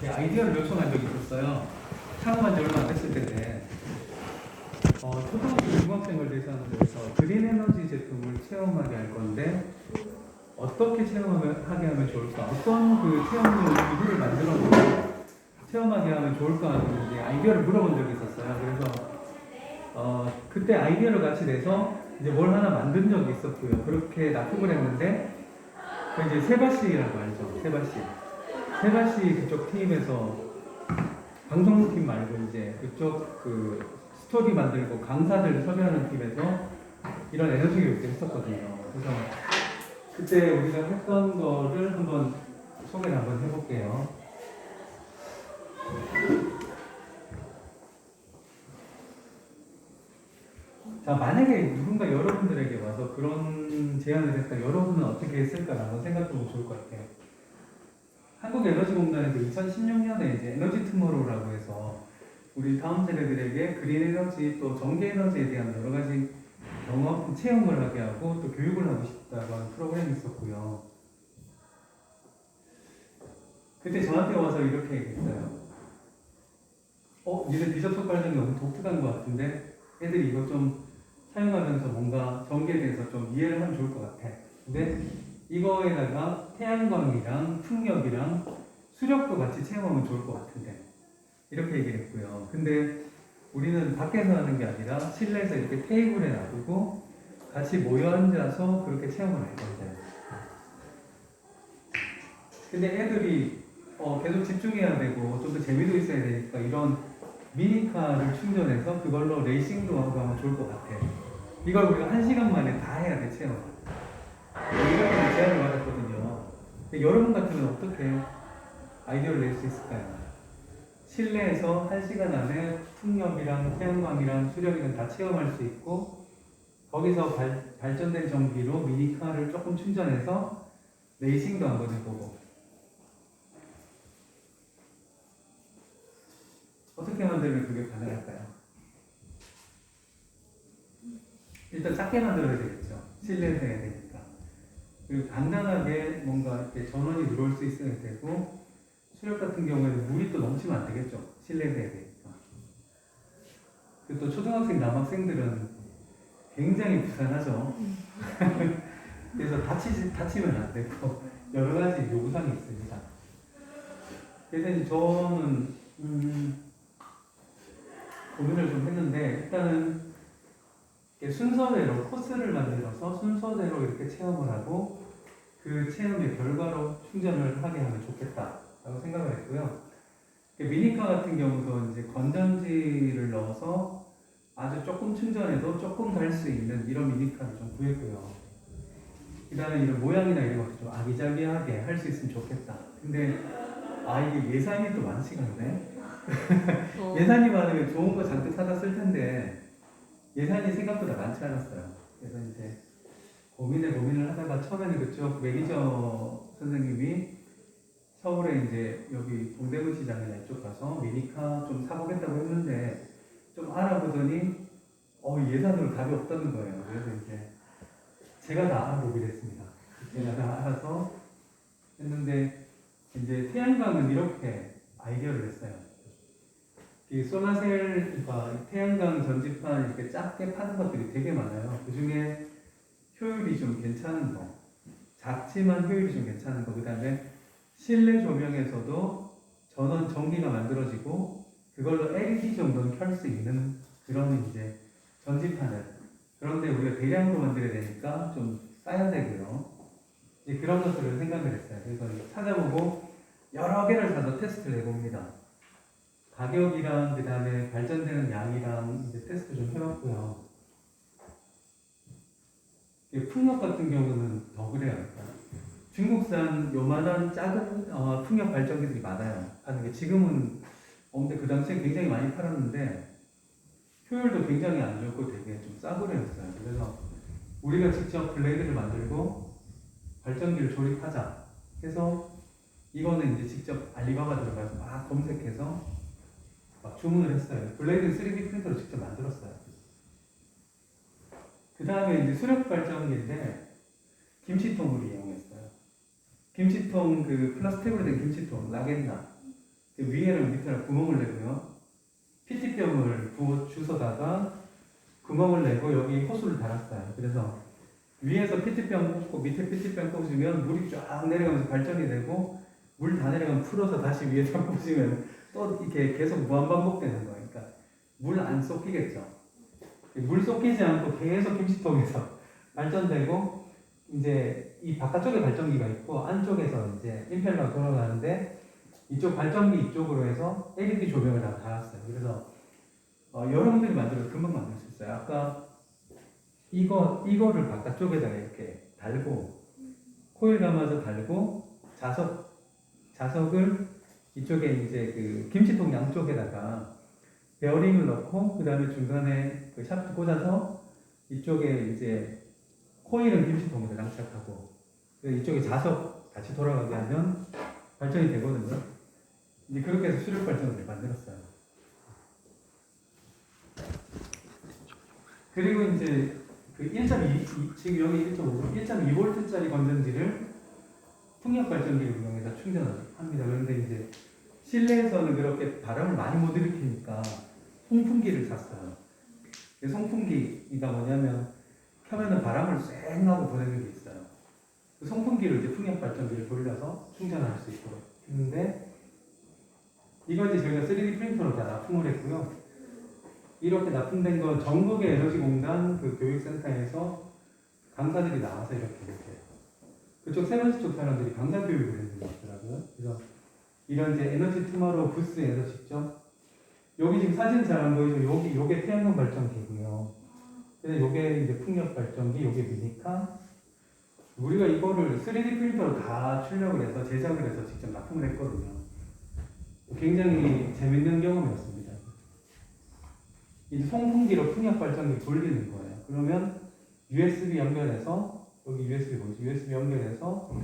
아이디어를 요청한 적이 있었어요. 창업한 지 얼마 안 됐을 텐데, 초등학교 중학생을 대상으로 해서 그린 에너지 제품을 체험하게 할 건데, 어떻게 체험하게 하면 좋을까? 어떤 그 체험을 기구를 만들어서 체험하게 하면 좋을까 하는 이제 아이디어를 물어본 적이 있었어요. 그래서 그때 아이디어를 같이 내서 이제 뭘 하나 만든 적이 있었고요. 그렇게 납품을 했는데, 그 이제 세바씨라고 알죠? 세바씨 그쪽 팀에서 방송팀 말고 이제 그쪽 그 스토리 만들고 강사들 섭외하는 팀에서 이런 에너지 교육을 했었거든요. 그래서 그때 우리가 했던 거를 한번 소개를 한번 해볼게요. 자, 만약에 누군가 여러분들에게 와서 그런 제안을 했다, 여러분은 어떻게 했을까라고 생각해보면 좋을 것 같아요. 한국에너지공단에서 2016년에 이제 에너지 투모로우라고 해서 우리 다음 세대들에게 그린 에너지 또 전기 에너지에 대한 여러 가지 경험, 체험을 하게 하고 또 교육을 하고 싶다고 하는 프로그램이 있었고요. 그때 저한테 와서 이렇게 얘기했어요. 니네 디저트 발전이 너무 독특한 것 같은데 애들이 이거 좀 사용하면서 뭔가 전기에 대해서 좀 이해를 하면 좋을 것 같아. 근데 이거에다가 태양광이랑 풍력이랑 수력도 같이 체험하면 좋을 것 같은데 이렇게 얘기를 했고요. 근데 우리는 밖에서 하는 게 아니라 실내에서 이렇게 테이블에 놔두고 같이 모여 앉아서 그렇게 체험을 할 건데 근데 애들이 계속 집중해야 되고 좀 더 재미도 있어야 되니까 이런 미니카를 충전해서 그걸로 레이싱도 하고 하면 좋을 것 같아. 이걸 우리가 1시간 만에 다 해야 돼, 체험. 이렇게 제안을 받았거든요. 여러분 같으면 어떻게 아이디어를 낼 수 있을까요? 실내에서 1시간 안에 풍력이랑 태양광이랑 수력이랑 다 체험할 수 있고 거기서 발전된 전기로 미니카를 조금 충전해서 레이싱도 한번 해보고 어떻게 만들면 그게 가능할까요? 일단 작게 만들어야 되겠죠. 실내에서 해야 되니까. 그리고 간단하게 뭔가 이렇게 전원이 들어올 수 있어야 되고 수력 같은 경우에는 물이 또 넘치면 안 되겠죠. 실내에서 해야 되니까. 그리고 또 초등학생, 남학생들은 굉장히 부산하죠. 그래서 다치면 안 되고 여러 가지 요구사항이 있습니다. 그래서 이제 저는 고민을 좀 했는데 일단은 순서대로 코스를 만들어서 순서대로 이렇게 체험을 하고 그 체험의 결과로 충전을 하게 하면 좋겠다라고 생각을 했고요. 미니카 같은 경우도 이제 건전지를 넣어서 아주 조금 충전해도 조금 갈 수 있는 이런 미니카를 좀 구했고요. 그 다음에 이런 모양이나 이런 것도 좀 아기자기하게 할 수 있으면 좋겠다. 근데 이게 예산이 또 많지가 않네. 예산이 많으면 좋은 거 잔뜩 사다 쓸 텐데 예산이 생각보다 많지 않았어요. 그래서 이제 고민을 하다가 처음에는 그쪽 매니저 선생님이 서울에 이제 여기 동대문 시장이나 이쪽 가서 미니카 좀 사보겠다고 했는데 좀 알아보더니 예산으로 답이 없다는 거예요. 그래서 이제 제가 다 알아보기로 했습니다. 제가 다 알아서 했는데 이제 태양광은 이렇게 아이디어를 냈어요. 이 솔라셀과 태양광 전지판 이렇게 작게 파는 것들이 되게 많아요. 그 중에 효율이 좀 괜찮은 거, 작지만 효율이 좀 괜찮은 거, 그 다음에 실내 조명에서도 전원 전기가 만들어지고 그걸로 LED 정도는 켤 수 있는 그런 이제 전지판을. 그런데 우리가 대량으로 만들어야 되니까 좀 싸야 되고요. 이제 그런 것들을 생각을 했어요. 그래서 찾아보고 여러 개를 사서 테스트를 해봅니다. 가격이랑 그 다음에 발전되는 양이랑 이제 테스트 좀 해봤고요. 풍력 같은 경우는 더 그래요. 중국산 요만한 작은 풍력 발전기들이 많아요. 하는 게 지금은 근데 그 당시에 굉장히 많이 팔았는데 효율도 굉장히 안 좋고 되게 좀 싸구려였어요. 그래서 우리가 직접 블레이드를 만들고 발전기를 조립하자 해서 이거는 이제 직접 알리바바 들어가서 막 검색해서 막 주문을 했어요. 블레이드 3D 프린터로 직접 만들었어요. 그 다음에 이제 수력 발전기인데 김치통을 이용했어요. 김치통 그 플라스틱으로 된 김치통 라겐나 위에랑 밑에랑 구멍을 내고요. PT병을 부어 주워다가 구멍을 내고 여기 호스를 달았어요. 그래서 위에서 PT병 꽂고 밑에 PT병 꽂으면 물이 쫙 내려가면서 발전이 되고 물 다 내려가면 풀어서 다시 위에다 꽂으면 또 이렇게 계속 무한 반복되는 거예요. 그러니까 물 안 쏟기겠죠. 물 쏟기지 않고 계속 김치통에서 발전되고 이제 이 바깥쪽에 발전기가 있고 안쪽에서 이제 임펠러가 돌아가는데 이쪽 발전기 이쪽으로 해서 LED 조명을 다 달았어요. 그래서 여러분들이 만들어도 금방 만들 수 있어요. 아까 이거를 바깥쪽에다가 이렇게 달고 코일 감아서 달고 자석을 이쪽에 이제 그 김치통 양쪽에다가 베어링을 넣고 그 다음에 중간에 그 샤프트 꽂아서 이쪽에 이제 코일은 김치통에다 장착하고 이쪽에 자석 같이 돌아가게 하면 발전이 되거든요. 이제 그렇게 해서 수력 발전을 만들었어요. 그리고 이제 그 1.2 지금 여기 1.2V짜리 건전지를 풍력 발전기를 이용해서 충전을 합니다. 그런데 이제 실내에서는 그렇게 바람을 많이 못 일으키니까 송풍기를 샀어요. 송풍기가 뭐냐면 켜면은 바람을 쌩 하고 보내는 게 있어요. 그 송풍기를 이제 풍력 발전기를 돌려서 충전할 수 있도록 했는데 이거 이제 저희가 3D 프린터로 다 납품을 했고요. 이렇게 납품된 거 전국의 에너지공단 그 교육센터에서 강사들이 나와서 이렇게 그쪽 세번스 쪽 사람들이 강사 교육을 해주는 것 같더라고요. 그래서 이런 이제 에너지 투마로우 부스에서 직접 여기 지금 사진 잘 안 보이죠? 요게 태양광 발전기고요. 그래서 요게 이제 풍력 발전기, 요게 미니카. 우리가 이거를 3D 프린터로 다 출력을 해서 제작을 해서 직접 납품을 했거든요. 굉장히 재밌는 경험이었습니다. 이 송풍기로 풍력 발전기를 돌리는 거예요. 그러면 USB 연결해서 여기 USB 보이죠? USB 연결해서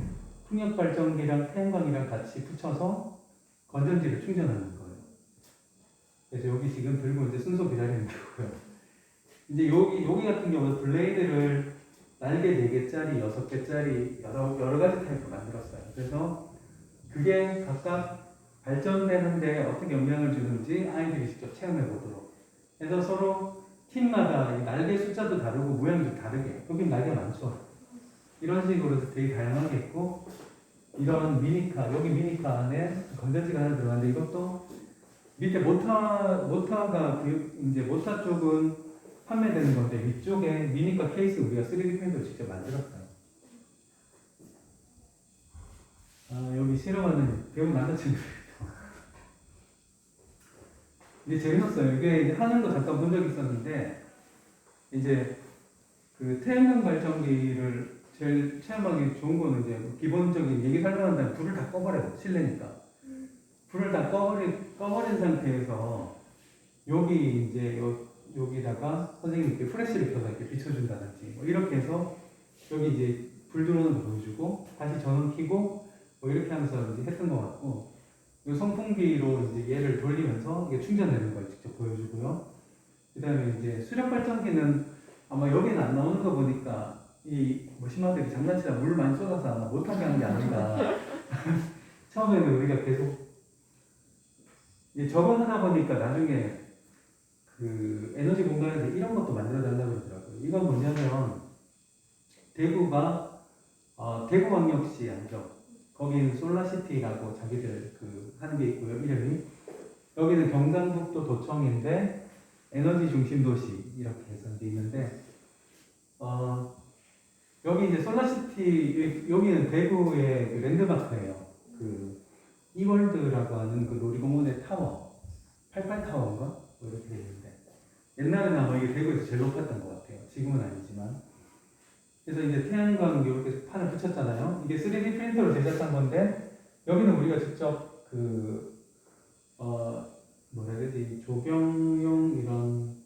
풍력 발전기랑 태양광이랑 같이 붙여서 건전지를 충전하는 거예요. 그래서 여기 지금 들고 이제 순서 기다리는 거고요. 이제 여기 같은 경우는 블레이드를 날개 4개짜리, 6개짜리 여러 가지 타입으로 만들었어요. 그래서 그게 각각 발전되는데 어떻게 영향을 주는지 아이들이 직접 체험해 보도록 해서 서로 팀마다 날개 숫자도 다르고 모양도 다르게, 여기 날개 많죠. 이런 식으로 되게 다양하게 있고, 이런 미니카, 여기 미니카 안에 건전지가 하나 들어가는데 이것도 밑에 모터가 이제 모터 쪽은 판매되는 건데 위쪽에 미니카 케이스 우리가 3D 프린터로 직접 만들었어요. 여기 실험하는 배운 남자친구예요. 이게 재밌었어요. 이게 이제 하는 거 잠깐 본 적이 있었는데, 이제 그 태양광 발전기를 제일 체험하기 좋은 거는 이제 기본적인 얘기 설명한 다음에 불을 다 꺼버려요. 실내니까. 불을 다 꺼버린 상태에서 여기 이제 여기다가 선생님이 이렇게 플래시를 켜서 이렇게 비춰준다든지 뭐 이렇게 해서 여기 이제 불 들어오는 거 보여주고 다시 전원 켜고 뭐 이렇게 하면서 이제 했던 것 같고, 이 선풍기로 이제 얘를 돌리면서 이게 충전되는 걸 직접 보여주고요. 그 다음에 이제 수력 발전기는 아마 여기는 안 나오는 거 보니까 이 머신마들이 장난치다 물 많이 쏟아서 아마 못하게 하는 게 아닌가. 처음에는 우리가 계속 적어하다 보니까 나중에 그 에너지 공간에서 이런 것도 만들어 달라고 그러더라고요. 이건 뭐냐면 대구가 대구광역시 안쪽 거기는 솔라시티라고 자기들 그 하는 게 있고요. 이름이 여기는 경상북도 도청인데 에너지 중심 도시 이렇게 해서 이제 있는데 여기 이제 솔라시티 여기는 대구의 그 랜드마크예요. 그 이월드라고 하는 그 놀이공원의 타워 88타워인가 뭐 이렇게 되어 있는데 옛날에는 아마 이게 대구에서 제일 높았던 것 같아요. 지금은 아니지만. 그래서 이제 태양광 이렇게 판을 붙였잖아요. 이게 3D 프린터로 제작한 건데 여기는 우리가 직접 그 뭐라 해야 되지 조경용 이런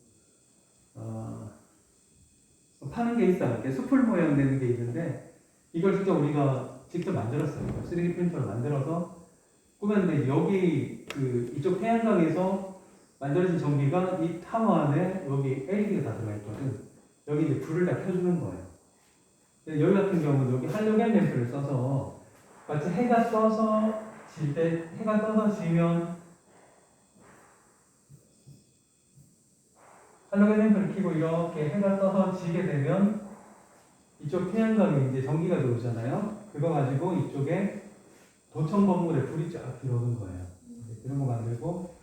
파는 게 있어요. 이렇게 수풀 모양 되는 게 있는데 이걸 직접 우리가 직접 만들었어요. 3D 프린터로 만들어서 꾸몄는데 여기 그 이쪽 태양광에서 만들어진 전기가 이 타워 안에 여기 LED가 다 들어가 있거든. 여기 이제 불을 다 켜주는 거예요. 여기 같은 경우는 여기 할로겐 램프를 써서 마치 해가 써서 질 때, 해가 떠서 지면 할로겐 램프를 켜고 이렇게 해가 떠서 지게 되면 이쪽 태양광이 이제 전기가 들어오잖아요. 그거 가지고 이쪽에 도청 건물에 불이 쫙 들어오는 거예요. 그런 거 만들고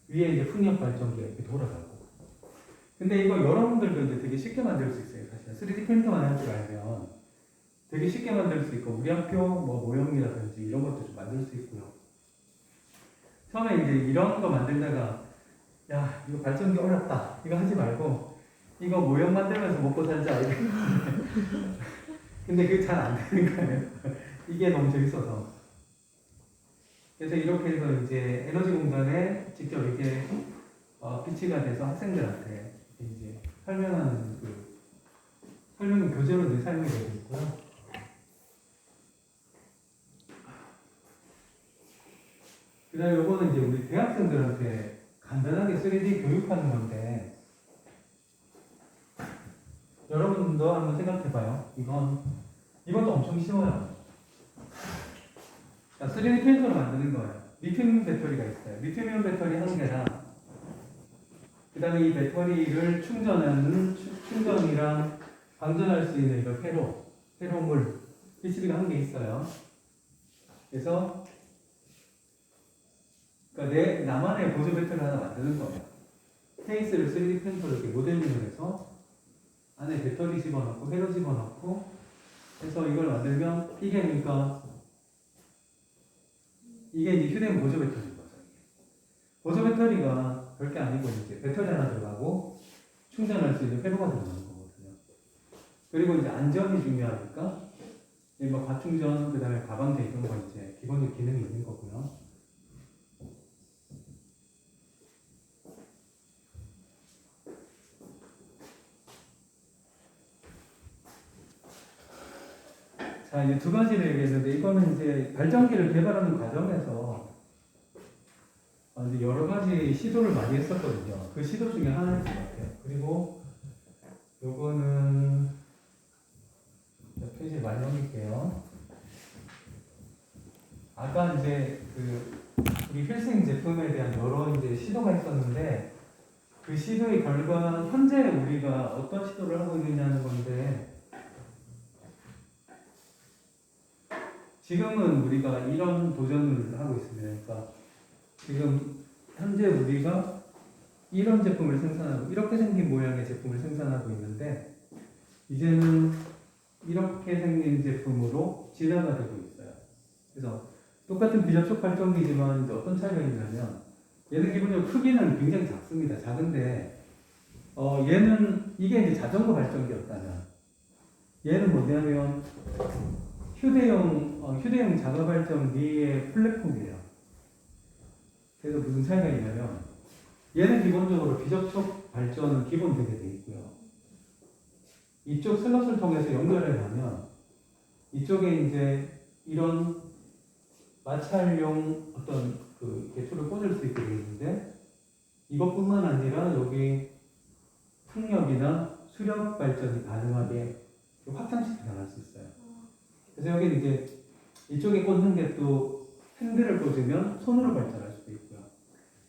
위에 이제 풍력 발전기가 이렇게 돌아가고. 근데 이거 여러분들도 이제 되게 쉽게 만들 수 있어요. 사실 3D 프린터만 할 줄 알면 되게 쉽게 만들 수 있고 우리 학교 뭐 모형이라든지 이런 것도 좀 만들 수 있고요. 처음에 이제 이런 거 만들다가 야 이거 발전기 어렵다 이거 하지 말고 이거 모형 만들면서 먹고 살자 이렇게. 근데 그게 잘 안 되는 거예요. 이게 너무 재밌어서. 그래서 이렇게 해서 이제 에너지 공단에 직접 이렇게 비치가 돼서 학생들한테 이제 설명하는 그 설명 교재로 이제 사용이 되고 있고요. 그다음에 요거는 이제 우리 대학생들한테 간단하게 3D 교육하는 건데 여러분도 한번 생각해봐요. 이것도 엄청 쉬워요. 자, 3D 프린터로 만드는 거예요. 리튬 배터리가 있어요. 리튬이온 배터리 한 개랑 그 다음에 이 배터리를 충전하는 충전이랑 방전할 수 있는 이거 회로물 PCB가 한 개 있어요. 그래서 그러니까 나만의 보조 배터리를 하나 만드는 거예요. 케이스를 3D 프린터로 이렇게 모델링을 해서 안에 배터리 집어넣고 회로 집어넣고 해서 이걸 만들면 이게 그러니까 이게 이제 휴대용 보조 배터리인 거죠. 보조 배터리가 별게 아니고 이제 배터리 하나 들어가고 충전할 수 있는 회로가 들어가는 거거든요. 그리고 이제 안전이 중요하니까 뭐 과충전 그다음에 가방대 이런 거 이제 기본적 기능이 있는 거고요. 자, 이제 두 가지를 얘기했는데, 이거는 이제 발전기를 개발하는 과정에서 이제 여러 가지 시도를 많이 했었거든요. 그 시도 중에 하나인 것 같아요. 그리고 요거는 페이지 많이 넘길게요. 아까 이제 우리 필승 제품에 대한 여러 이제 시도가 있었는데, 그 시도의 결과, 현재 우리가 어떤 시도를 하고 있느냐는 건데, 지금은 우리가 이런 도전을 하고 있습니다. 그러니까 지금 현재 우리가 이런 제품을 생산하고 이렇게 생긴 모양의 제품을 생산하고 있는데 이제는 이렇게 생긴 제품으로 진화가 되고 있어요. 그래서 똑같은 비접촉 발전기지만 이제 어떤 차이가 있냐면 얘는 기본적으로 크기는 굉장히 작습니다. 작은데 얘는 이게 이제 자전거 발전기였다면 얘는 뭐냐면 휴대용 자가 발전기의 플랫폼이에요. 그래서 무슨 차이가 있냐면 얘는 기본적으로 비접촉 발전은 기본되게 돼 있고요. 이쪽 슬롯을 통해서 연결을 하면 이쪽에 이제 이런 마찰용 어떤 그 개초를 꽂을 수 있게 돼 있는데 이것뿐만 아니라 여기 풍력이나 수력 발전이 가능하게 확장시켜 나갈 수 있어요. 그래서 여기 이제 이쪽에 꽂는 게 또 핸들을 꽂으면 손으로 발전할 수도 있고요.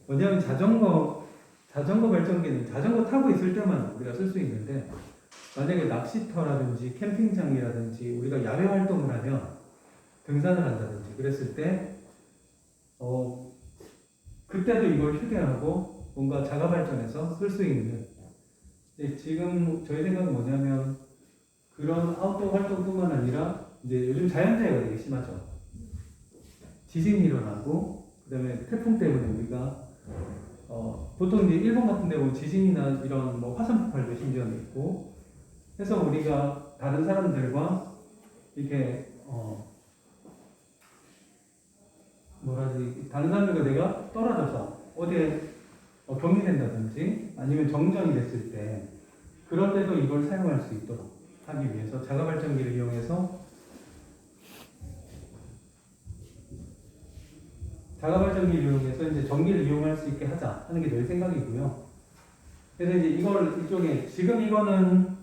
왜냐하면 자전거 발전기는 자전거 타고 있을 때만 우리가 쓸 수 있는데 만약에 낚시터라든지 캠핑장이라든지 우리가 야외 활동을 하면 등산을 한다든지 그랬을 때 그때도 이걸 휴대하고 뭔가 자가 발전해서 쓸 수 있는 지금 저희 생각은 뭐냐면 그런 아웃도어 활동뿐만 아니라 이제 요즘 자연재해가 되게 심하죠. 지진이 일어나고 그다음에 태풍 때문에 우리가 보통 이제 일본 같은 데 보면 지진이나 이런 뭐 화산 폭발도 심지어 있고 해서 우리가 다른 사람들과 이렇게 다른 사람들과 내가 떨어져서 어디에 격리된다든지 아니면 정전이 됐을 때 그럴 때도 이걸 사용할 수 있도록 하기 위해서 자가 발전기를 이용해서 자가 발전기를 이용해서 이제 전기를 이용할 수 있게 하자 하는 게 저희 생각이고요. 그래서 이제 이쪽에 지금 이거는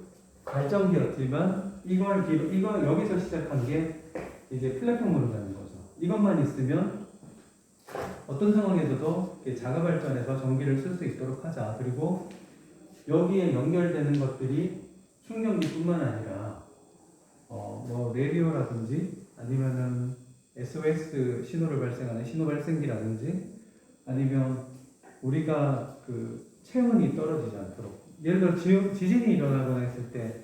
발전기였지만 이거 여기서 시작한 게 이제 플랫폼으로 가는 거죠. 이것만 있으면 어떤 상황에서도 이렇게 자가 발전해서 전기를 쓸 수 있도록 하자. 그리고 여기에 연결되는 것들이 충전기뿐만 아니라 뭐 레디오라든지 아니면은 SOS 신호를 발생하는 신호 발생기라든지 아니면 우리가 그 체온이 떨어지지 않도록 예를 들어 지진이 일어나거나 했을 때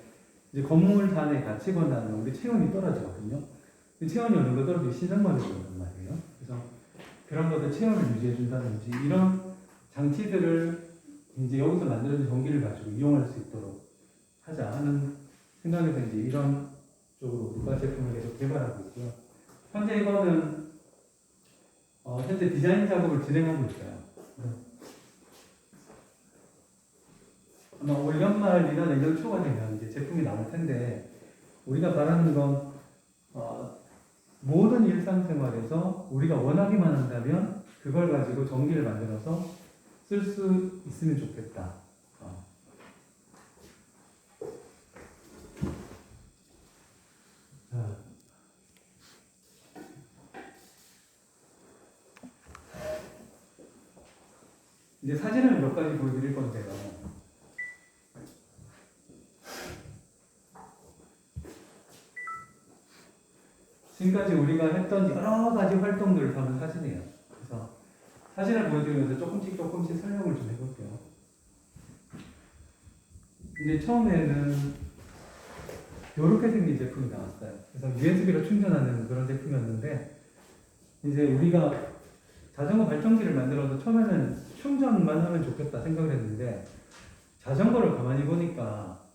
이제 건물 단에 갇히거나 하면 우리 체온이 떨어지거든요. 체온이 어느 정도 떨어지면 신장마비 오단 말이에요. 그래서 그런 것들 체온을 유지해 준다든지 이런 장치들을 이제 여기서 만들어진 전기를 가지고 이용할 수 있도록 하자 하는 생각에서 이제 이런 쪽으로 우리가 제품을 계속 개발하고 있고요. 현재 이거는 현재 디자인 작업을 진행하고 있어요. 아마 올 연말이나 내년 초가 되면 이제 제품이 나올 텐데 우리가 바라는 건 모든 일상생활에서 우리가 원하기만 한다면 그걸 가지고 전기를 만들어서 쓸 수 있으면 좋겠다. 이제 사진을 몇 가지 보여드릴 건데요. 지금까지 우리가 했던 여러 가지 활동들을 담은 사진이에요. 그래서 사진을 보여드리면서 조금씩 설명을 좀 해볼게요. 이제 처음에는 이렇게 생긴 제품이 나왔어요. 그래서 USB로 충전하는 그런 제품이었는데 이제 우리가 자전거 발전기를 만들어서 처음에는 충전만 하면 좋겠다 생각을 했는데 자전거를 가만히 보니까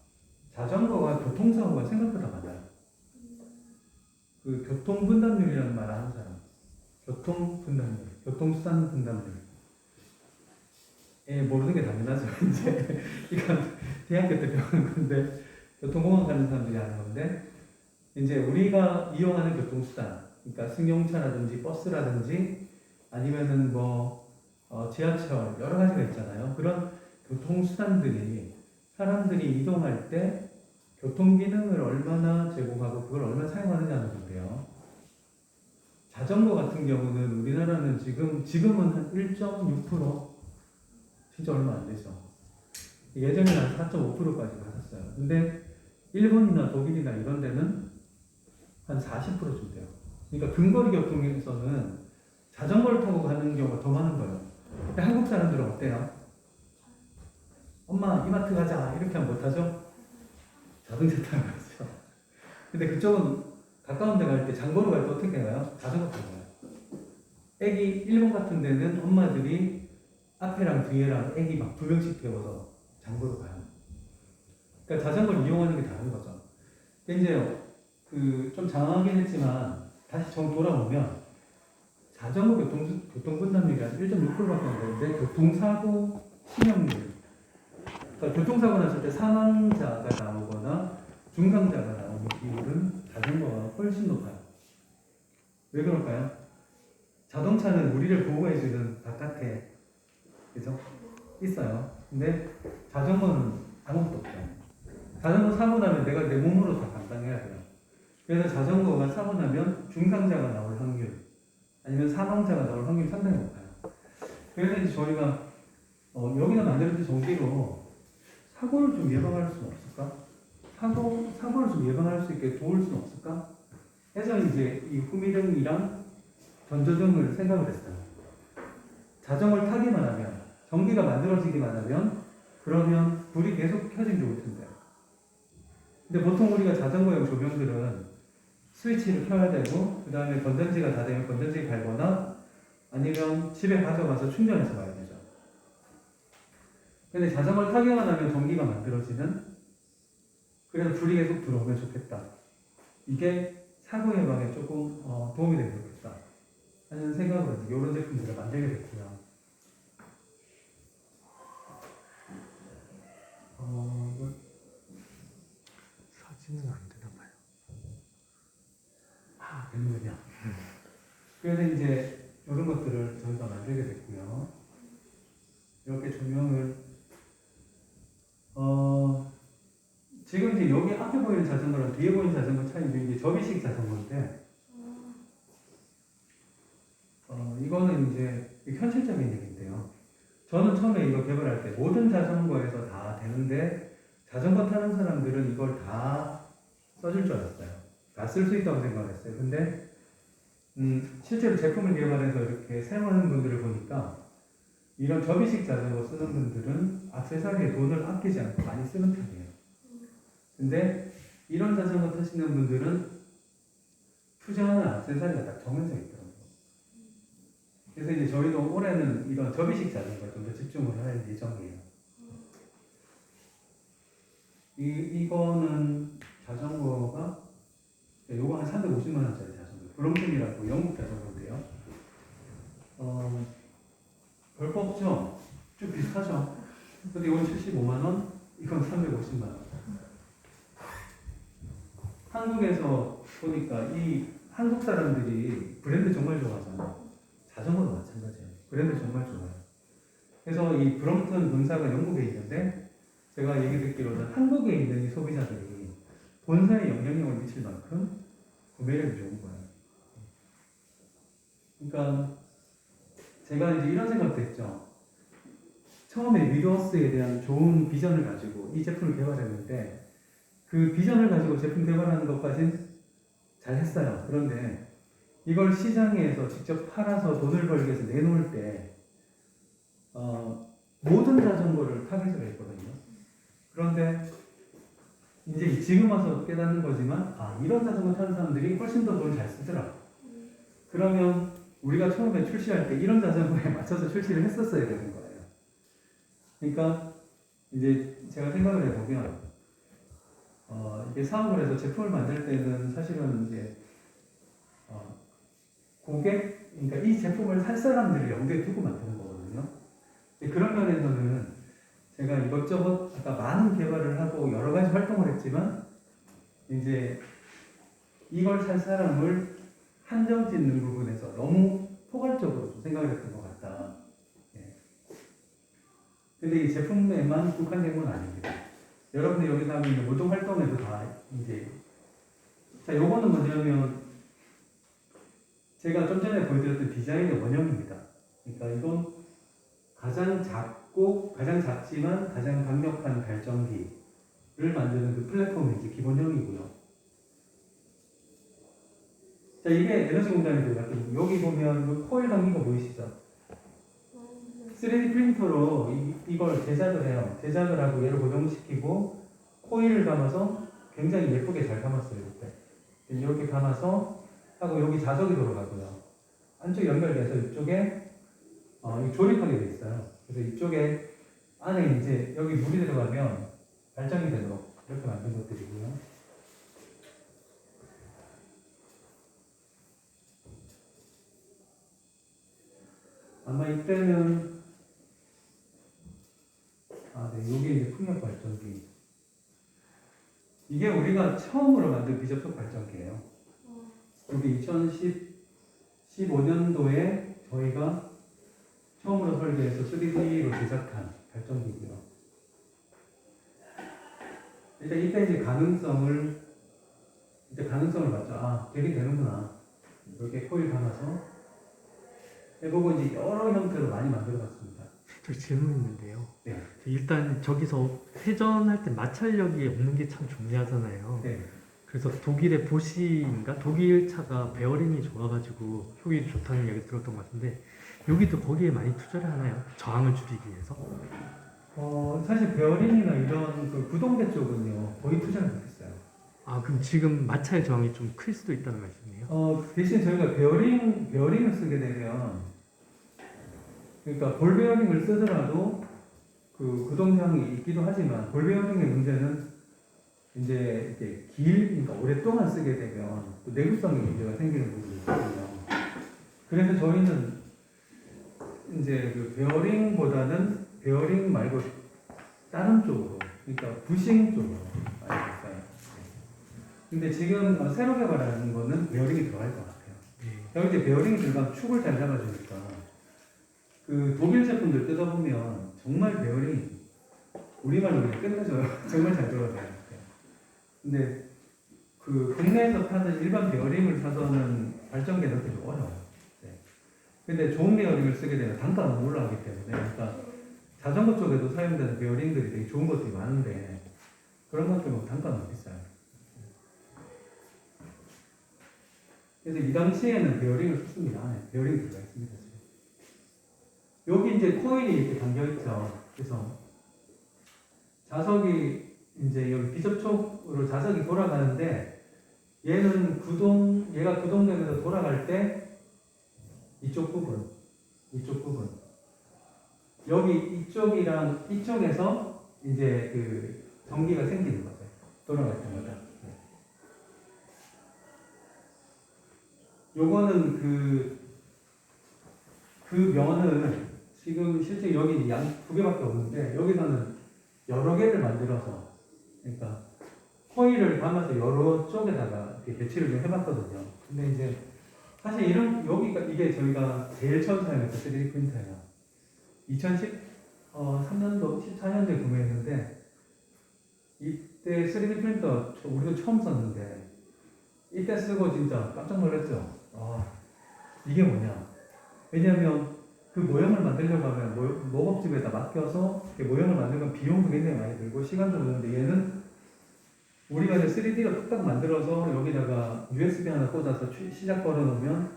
자전거가 교통사고가 생각보다 많아요. 그 교통분담률이라는 말 아는 사람? 교통분담률, 교통수단 분담률. 모르는 게 당연하죠. 이제 이건 대학교 때 배우는 건데 교통공학 하는 사람들이 하는 건데 이제 우리가 이용하는 교통수단, 그러니까 승용차라든지 버스라든지 아니면은 뭐 지하철 여러 가지가 있잖아요. 그런 교통수단들이 사람들이 이동할 때 교통기능을 얼마나 제공하고 그걸 얼마나 사용하느냐는 건데요. 자전거 같은 경우는 우리나라는 지금은 한 1.6%? 진짜 얼마 안 되죠. 예전에는 한 4.5%까지 받았어요. 근데 일본이나 독일이나 이런 데는 한 40%쯤 돼요. 그러니까 근거리 교통에서는 자전거를 타고 가는 경우가 더 많은 거예요. 근데 한국 사람들은 어때요? 엄마 이마트 가자 이렇게 하면 못하죠? 자동차 타고 가죠. 근데 그쪽은 가까운 데 갈 때 장보러 갈 때 어떻게 가요? 자전거 타고 가요. 일본 같은 데는 엄마들이 앞에랑 뒤에랑 애기 막 2명씩 태워서 장보러 가요. 그러니까 자전거를 이용하는 게 다른 거죠. 근데 이제 좀 장황하긴 했지만 다시 돌아오면 자전거 교통분담률이 한 1.6%밖에 안 되는데 교통사고 치명률, 그러니까 교통사고 났을 때 사망자가 나오거나 중상자가 나오는 비율은 자전거가 훨씬 높아요. 왜 그럴까요? 자동차는 우리를 보호해주는 바깥에 그죠? 있어요. 근데 자전거는 아무것도 없어요. 자전거 사고 나면 내가 내 몸으로 다 감당해야 돼요. 그래서 자전거가 사고 나면 중상자가 나올 확률 아니면 사망자가 나올 확률이 상당히 높아요. 그래서 이제 저희가 여기다 만들어진 전기로 사고를 좀 예방할 수는 없을까? 사고를 좀 예방할 수 있게 도울 수는 없을까? 해서 이제 이 후미등이랑 전조등을 생각을 했어요. 자전거를 타기만 하면, 전기가 만들어지기만 하면, 그러면 불이 계속 켜지면 좋을 텐데. 근데 보통 우리가 자전거용 조명들은 스위치를 켜야 되고, 그 다음에 건전지가 다 되면 건전지 갈거나, 아니면 집에 가져가서 충전해서 가야 되죠. 근데 자전거를 타기만 하면 전기가 만들어지는, 그래서 불이 계속 들어오면 좋겠다. 이게 사고 예방에 조금 도움이 되면 좋겠다 하는 생각으로 이런 제품들을 만들게 됐고요. 사진은 안 되나 봐요. 되는군요. 그래서 이제 이런 것들을 저희가 만들게 됐고요. 이렇게 조명을 지금 이제 여기 앞에 보이는 자전거랑 뒤에 보이는 자전거 차이는 이제 접이식 자전거인데 이거는 이제 현실적인 얘기인데요. 저는 처음에 이거 개발할 때 모든 자전거에서 다 되는데 자전거 타는 사람들은 이걸 다 써줄 줄 알았어요. 다 쓸 수 있다고 생각했어요. 근데 실제로 제품을 개발해서 이렇게 사용하는 분들을 보니까 이런 접이식 자전거 쓰는 분들은 액세서리에 돈을 아끼지 않고 많이 쓰는 편이에요. 근데 이런 자전거 타시는 분들은 투자하는 액세서리가 딱 정해져 있더라고요. 그래서 이제 저희도 올해는 이런 접이식 자전거에 좀 더 집중을 할 예정이에요. 이거는 자전거가 요거 한 350만 원짜리 자전거. 브롬튼이라고 영국 자전거인데요. 별거 없죠? 좀 비슷하죠? 근데 이건 75만 원, 이건 350만 원. 한국에서 보니까 이 한국 사람들이 브랜드 정말 좋아하잖아요. 자전거도 마찬가지예요. 브랜드 정말 좋아해요. 그래서 이 브롬튼 본사가 영국에 있는데 제가 얘기 듣기로는 한국에 있는 이 소비자들이 본사에 영향력을 미칠 만큼 구매력이 좋은 거예요. 그러니까 제가 이제 이런 생각도 했죠. 처음에 위도어스에 대한 좋은 비전을 가지고 이 제품을 개발했는데 그 비전을 가지고 제품 개발하는 것까지는 잘 했어요. 그런데 이걸 시장에서 직접 팔아서 돈을 벌기 위해서 내놓을 때 모든 자전거를 타깃으로 했거든요. 그런데 이제 지금 와서 깨닫는 거지만 이런 자전거 타는 사람들이 훨씬 더 돈을 잘 쓰더라. 그러면 우리가 처음에 출시할 때 이런 자전거에 맞춰서 출시를 했었어야 되는 거예요. 그러니까 이제 제가 생각을 해보면 이게 사업을 해서 제품을 만들 때는 사실은 이제 고객, 그러니까 이 제품을 살 사람들을 염두에 두고 만드는 거거든요. 그런 면에서는 제가 이것저것 아까 많은 개발을 하고 여러 가지 활동을 했지만 이제 이걸 살 사람을 한정 짓는 부분에서 너무 포괄적으로 생각을 했던 것 같다. 예. 근데 이 제품에만 국한된 건 아닙니다. 여러분들 여기서 하고 있는 모든 활동에도 다 이제 자, 요거는 뭐냐면 제가 좀 전에 보여드렸던 디자인의 원형입니다. 그러니까 이건 가장 작지만 가장 강력한 발전기를 만드는 그 플랫폼이 이제 기본형이고요. 자, 이게 에너지 공장이 돼요. 여기 보면 그 코일 담긴 거 보이시죠? 3D 프린터로 이걸 제작을 해요. 제작을 하고 얘를 고정시키고 코일을 감아서 굉장히 예쁘게 잘 감았어요. 이렇게 감아서 하고 여기 자석이 들어가고요. 안쪽 연결돼서 이쪽에 조립하게 돼 있어요. 그래서 이쪽에 안에 이제 여기 물이 들어가면 발전이 되도록 이렇게 만든 것들이고요. 아마 이때는 네, 여기 이제 풍력 발전기. 이게 우리가 처음으로 만든 비접속 발전기예요. 여기 2015년도에 저희가 처음으로 설계해서 3D로 제작한 발전기고요. 일단 이때 이제 가능성을 봤죠. 되긴 되는구나. 이렇게 코일 감아서 해보고 이제 여러 형태로 많이 만들어봤습니다. 저 질문 있는데요. 네. 일단 저기서 회전할 때 마찰력이 없는 게 참 중요하잖아요. 네. 그래서 독일의 보시인가 독일 차가 베어링이 좋아가지고 효율이 좋다는 이야기 들었던 것 같은데 여기도 거기에 많이 투자를 하나요? 저항을 줄이기 위해서? 사실 베어링이나 이런 그 구동계 쪽은요 거의 투자를 못했어요. 그럼 지금 마찰 저항이 좀 클 수도 있다는 말씀이에요? 대신 저희가 베어링을 쓰게 되면 그러니까 볼 베어링을 쓰더라도 그 구동량이 있기도 하지만 볼 베어링의 문제는 이제 이렇게 그러니까 오랫동안 쓰게 되면 또 내구성에 문제가 생기는 부분이 있거든요. 그래서 저희는 이제 그 베어링보다는 베어링 말고 다른 쪽으로, 그러니까 부싱 쪽으로 많이 갔어요. 근데 지금 새로 개발하는 거는 베어링이 들어갈 것 같아요. 여기 이제 베어링이 들어가면 축을 잘 잡아주니까 그 독일 제품들 뜯어보면 정말 베어링이 우리말로 그냥 끝내줘요. 정말 잘 들어가요. 근데 그 국내에서 파는 일반 베어링을 사서는 발전기에 넣기 좀 어려워요. 네. 근데 좋은 베어링을 쓰게 되면 단가가 너무 올라가기 때문에, 그러니까 자전거 쪽에도 사용되는 베어링들이 되게 좋은 것들이 많은데 그런 것들 보면 단가가 너무 비싸요. 그래서 이 당시에는 베어링을 썼습니다. 안에 베어링이 들어가 있습니다. 지금. 여기 이제 코일이 이렇게 담겨 있죠. 그래서 자석이 이제 여기 비접촉으로 자석이 돌아가는데 얘가 구동되면서 돌아갈 때 이쪽 부분, 여기 이쪽이랑 이쪽에서 이제 그 전기가 생기는 거죠. 돌아갈 때마다. 요거는 그 면을 지금 실제 여기 양 두 개밖에 없는데 여기서는 여러 개를 만들어서, 그러니까 코일을 담아서 여러 쪽에다가 이렇게 배치를 좀 해봤거든요. 근데 이제 사실 이게 저희가 제일 처음 사용했던 3D 프린터예요. 2013년도, 14년도에 구매했는데 이때 3D 프린터 우리도 처음 썼는데 이때 쓰고 진짜 깜짝 놀랐죠. 이게 뭐냐? 왜냐하면 그 모형을 만들려고 하면 목업집에다 맡겨서 모형을 만들면 비용도 굉장히 많이 들고 시간도 드는데 얘는 우리가 이제 3D로 뚝딱 만들어서 여기다가 USB 하나 꽂아서 시작 걸어놓으면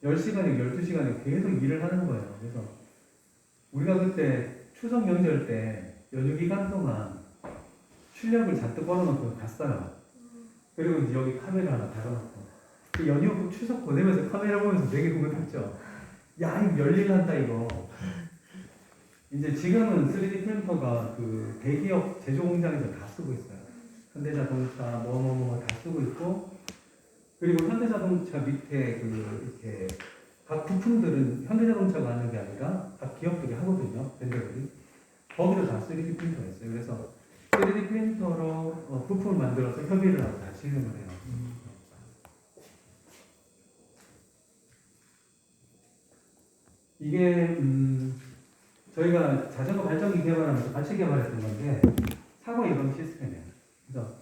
10시간이고 12시간이고 계속 일을 하는 거예요. 그래서 우리가 그때 추석 명절 때 연휴 기간 동안 출력을 잔뜩 걸어놓고 갔어요. 그리고 이제 여기 카메라 하나 달아놓고 그 연휴 추석 보내면서 카메라 보면서 되게 궁금했죠. 야, 이거 열일 한다 이거. 이제 지금은 3D 프린터가 그 대기업 제조 공장에서 다 쓰고 있어요. 현대자동차 다 쓰고 있고, 그리고 현대자동차 밑에 이렇게 각 부품들은 현대자동차가 하는 게 아니라 각 기업들이 하거든요. vendor들이 거기도 다 3D 프린터가 있어요. 그래서 3D 프린터로 부품을 만들어서 협의를 하고 다 진행을 해요. 이게 저희가 자전거 발전기 개발하면서 같이 개발했던 건데 사고 예방 시스템이에요. 그래서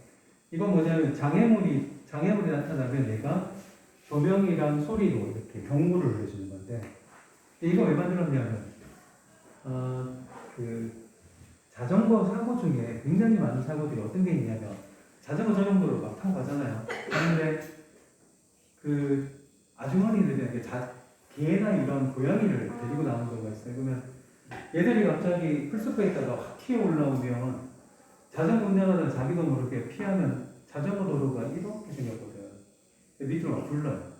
이건 뭐냐면 장애물이 나타나면 얘가 조명이랑 소리로 이렇게 경고를 해주는 건데, 이거 왜 만들었냐면 그 자전거 사고 중에 굉장히 많은 사고들이 어떤 게 있냐면 자전거 전용도로 막 타고 가잖아요. 그런데 그 아주머니들이 개나 이런 고양이를 데리고 나오는 경우가 있어요. 그러면 얘들이 갑자기 풀숲에 있다가 확 튀어 올라오면 자전거 운전하다가 자기도 모르게 피하면 자전거 도로가 이렇게 생겼거든요. 밑으로 막 굴러요.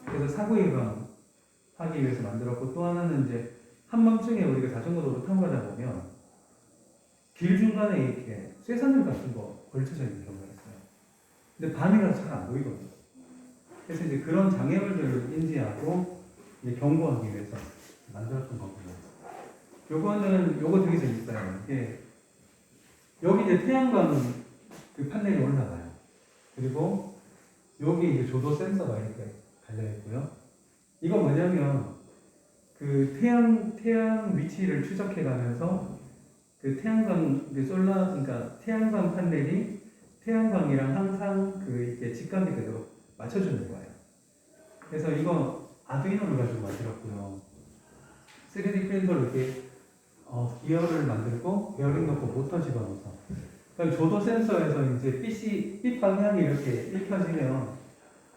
그래서 사고 예방하기 위해서 만들었고, 또 하나는 이제 한밤중에 우리가 자전거 도로 타고 가다 보면 길 중간에 이렇게 쇠사슬 같은 거 걸쳐져 있는 경우가 있어요. 근데 밤이라서 잘 안 보이거든요. 그래서 이제 그런 장애물들을 인지하고 이제 경고하기 위해서 만들었던 거고요. 요거 되게 재밌어요. 이게 여기 이제 태양광 그 판넬이 올라가요. 그리고 여기 이제 조도 센서가 이렇게 달려 있고요. 이거 뭐냐면 그 태양 위치를 추적해 가면서 그 태양광 그러니까 태양광 판넬이 태양광이랑 항상 그 이렇게 직각이 되도록 맞춰주는 거예요. 그래서 이거 아두이노를 가지고 만들었고요. 3D 프린터로 이렇게 기어를 만들고 베어링 넣고 모터 집어넣어서, 그러니까 조도 센서에서 이제 빛 방향이 이렇게 읽혀지면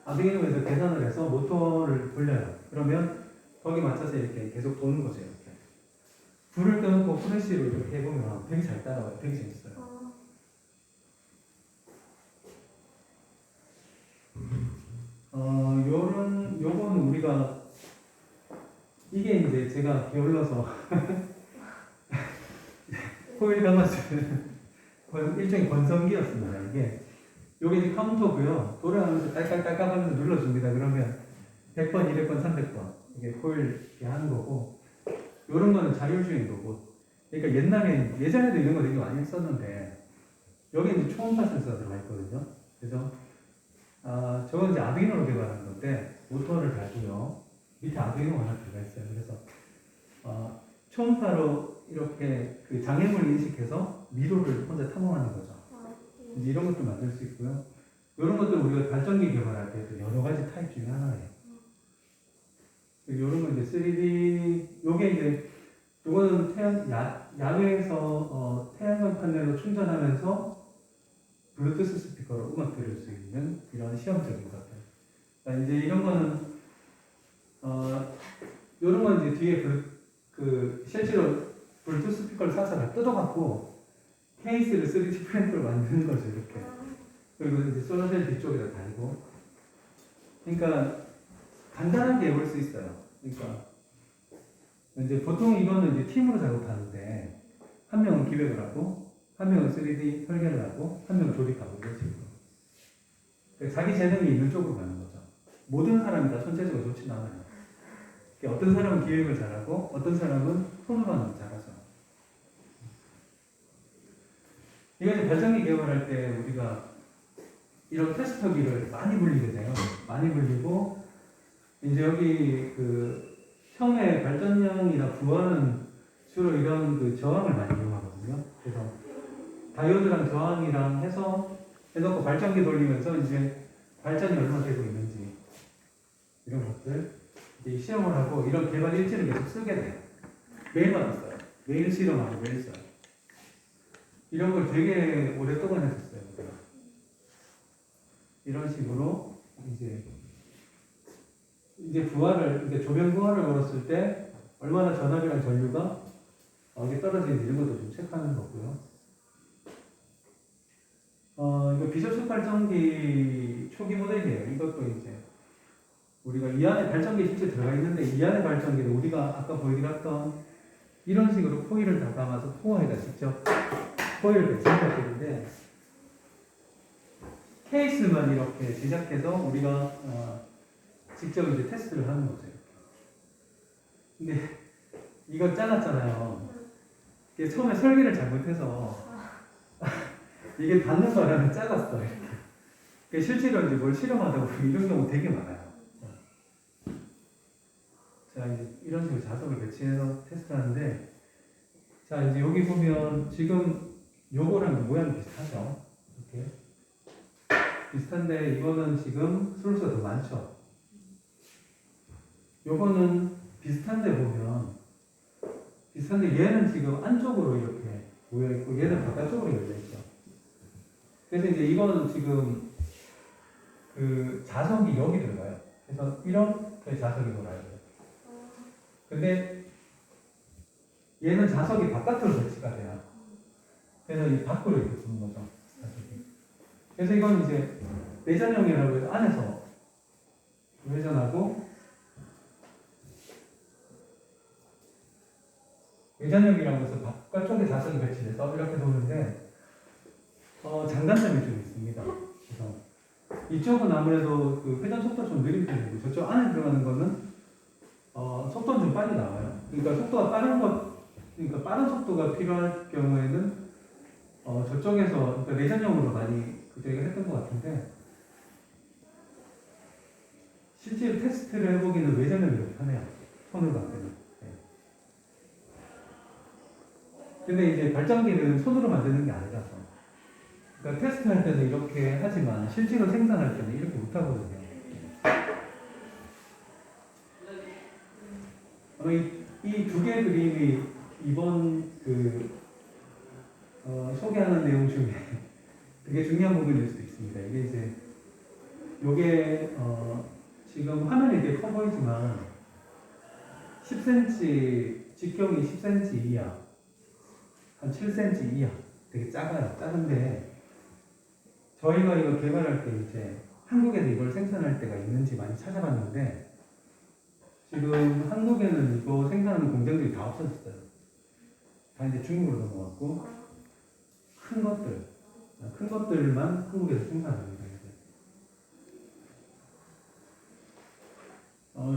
아두이노에서 계산을 해서 모터를 돌려요. 그러면 거기 맞춰서 이렇게 계속 도는 거죠. 이렇게 불을 켜놓고 프레시로 이렇게 해보면 되게 잘 따라와요. 되게 재밌어요. 요거는 우리가 이게 이제 제가 게을러서 코일 감아주는 일종의 건성기였습니다. 요게 이제 카운터고요. 돌아가면서 깔깔깔깔 하면서 눌러줍니다. 그러면 100번, 200번, 300번 이게 코일 이렇게 하는 거고, 요런 거는 자율주행 로봇. 그러니까 예전에도 이런 거 되게 많이 했었는데 여기 이제 초음파 센서가 들어가 있거든요. 그래서 저건 이제 아두이노로 개발한 건데 모터를 달고요. 밑에 아두이노가 하나 들어가 있어요. 그래서 초음파로 이렇게 그 장애물을 인식해서 미로를 혼자 탐험하는 거죠. 이제 이런 것도 만들 수 있고요. 이런 것들 우리가 발전기 개발할 때도 여러 가지 타입 중에 하나예요. 요런 거 이제 3D, 요게 이제, 요거는 야외에서 태양광 판넬로 충전하면서 블루투스 스피커로 음악 들을 수 있는 이런 시험적인 것들. 그러니까 이제 이런 거는, 요런 건 이제 뒤에 실제로 블루투스 스피커를 사서 다 뜯어갖고 케이스를 3D 프린터로 만드는 거죠, 이렇게. 그리고 이제 솔라셀 뒤쪽에다 달고. 그러니까 간단하게 해볼 수 있어요. 그러니까 이제 보통 이거는 이제 팀으로 작업하는데 한 명은 기획을 하고 한 명은 3D 설계를 하고 한 명은 조립하고 이런 식으로. 그러니까 자기 재능이 있는 쪽으로 가는 거죠. 모든 사람이 다 손재주가 좋진 않아요. 그러니까 어떤 사람은 기획을 잘하고 어떤 사람은 손으로 하는 걸 잘하죠. 이거 이제 발전기 개발할 때 우리가 이런 테스터기를 많이 불리게 돼요. 많이 불리고 이제 여기 처음에 발전량이나 부하는 주로 이런 저항을 많이 이용하거든요. 그래서 다이오드랑 저항이랑 해서 해놓고 발전기 돌리면서 이제 발전이 얼마나 되고 있는지 이런 것들 이제 시험을 하고 이런 개발 일지를 계속 쓰게 돼요. 매일 받았어요. 매일 실험하고 매일 써요. 이런 걸 되게 오랫동안 했었어요. 우리가. 이런 식으로 이제 부하를, 이제 조명 부하를 걸었을 때 얼마나 전압이랑 전류가 이게 떨어지는지 이런 것도 좀 체크하는 거고요. 이거 비접촉 발전기 초기 모델이에요. 이것도 이제 우리가 이 안에 발전기 실제 들어가 있는데 이 안에 발전기는 우리가 아까 보여드렸던 이런 식으로 코일을 다 담아서 포화에다 직접 코일을 제작했는데 케이스만 이렇게 제작해서 우리가 직접 이제 테스트를 하는 거죠. 근데 이거 작았잖아요. 이게 처음에 설계를 잘못해서 이게 닿는 바람에 작았어. 이렇게. 실제로 이제 뭘 실험하다 보면 이런 경우 되게 많아요. 자, 이제 이런 식으로 자석을 배치해서 테스트하는데, 자, 이제 여기 보면 지금 요거랑 모양이 비슷하죠? 이렇게. 비슷한데, 이거는 지금 수로수가 더 많죠? 요거는 비슷한데 보면, 비슷한데 얘는 지금 안쪽으로 이렇게 모여있고, 얘는 바깥쪽으로 열려있죠. 그래서 이제 이거는 지금 자석이 여기 들어가요. 그래서 이렇게 자석이 돌아요. 근데 얘는 자석이 바깥으로 배치가 돼요. 그래서 이 밖으로 이렇게 두는 거죠. 자석이. 그래서 이건 이제 내전형이라고 해서 안에서 회전하고 외전형이라고 해서 바깥쪽에 자석이 배치돼서 이렇게 도는데 장단점이 좀 있습니다. 그래서 이쪽은 아무래도 회전 속도가 좀 느린 편이고 저쪽 안에 들어가는 거는 속도는 좀 빨리 나와요. 그러니까 속도가 그러니까 빠른 속도가 필요할 경우에는 저쪽에서 그러니까 내전형으로 많이 저희가 했던 것 같은데 실제로 테스트를 해보기는 외전형이 더 편해요. 손으로 만드는. 네. 근데 이제 발전기는 손으로 만드는 게 아니라서 그러니까 테스트할 때는 이렇게 하지만 실제로 생산할 때는 이렇게 못하거든요. 이 두 개의 그림이 이번 소개하는 내용 중에 되게 중요한 부분일 수도 있습니다. 이게 이제 요게 지금 화면이 되게 커 보이지만 10cm 직경이 10cm 이하 한 7cm 이하 되게 작아요. 작은데 저희가 이거 개발할 때 이제 한국에서 이걸 생산할 때가 있는지 많이 찾아봤는데 지금 한국에는 이거 생산하는 공장들이 다 없어졌어요. 다 이제 중국으로 넘어갔고 큰 것들만 한국에서 생산합니다.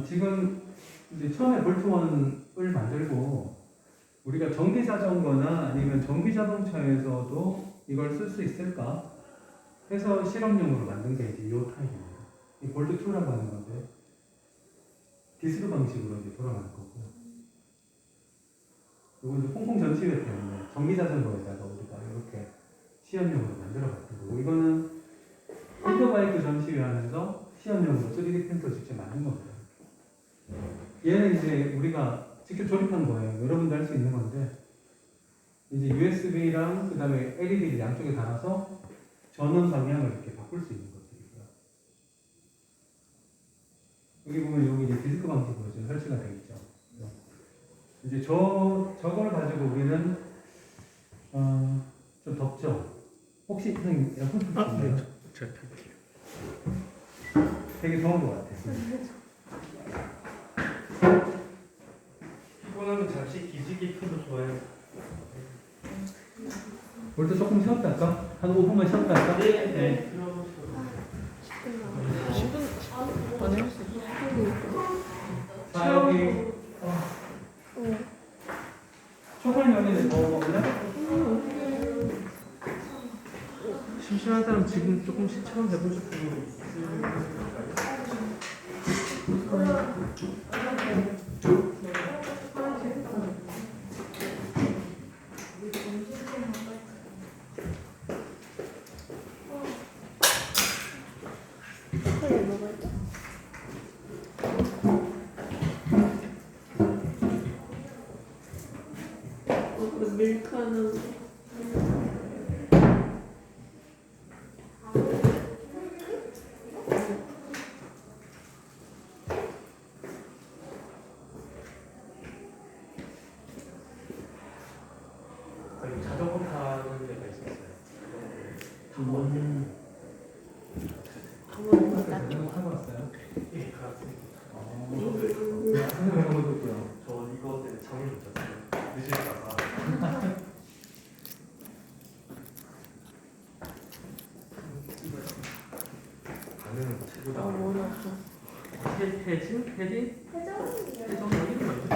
지금 이제 처음에 볼트원을 만들고 우리가 전기 자전거나 아니면 전기 자동차에서도 이걸 쓸 수 있을까 해서 실험용으로 만든 게 이제 이 타입입니다. 이 볼트2라고 하는 건데 디스크 방식으로 이제 돌아가는 거고 이건 이제 홍콩 전시회 때문에 전기 자전거에다가 우리가 이렇게 시험용으로 만들어 봤던 거고 이거는 슈퍼바이크 전시회 하면서 시험용으로 3D 프린터 직접 만든 겁니다. 얘는 이제 우리가 직접 조립한 거예요. 여러분도 할 수 있는 건데 이제 USB랑 그 다음에 LED를 양쪽에 달아서 전원 방향을 이렇게 바꿀 수 있는 것들이고요. 여기 보면 여기 이제 디스크 방식으로 지금 설치가 되어 있죠. 이제 저걸 가지고 우리는 좀 덥죠. 혹시 선생님 에어컨 틀 수 있나요? 네, 제가 탈게요. 되게 더운 것 같아요. 피곤하면 잠시 기지개 켜도 좋아요. 올 때 조금 쉬었다 할까? 한 5분만 쉬었다 할까? 네. 자, 여기 초콜릿 여기는 뭐 먹을래? 심심한 사람 지금 조금씩 체험 해보실 분 있을까요? 밀크 하나. 여기 자전거 타는 데가 있었어요. 자전거 타고 왔어요? 예, 그렇습니다. 자전거 있고요. 저 이거 때문에 잠을 못 잤어요. 늦을까봐. 가면 최고다. 머리 아파. 혜진? 여기는 말고.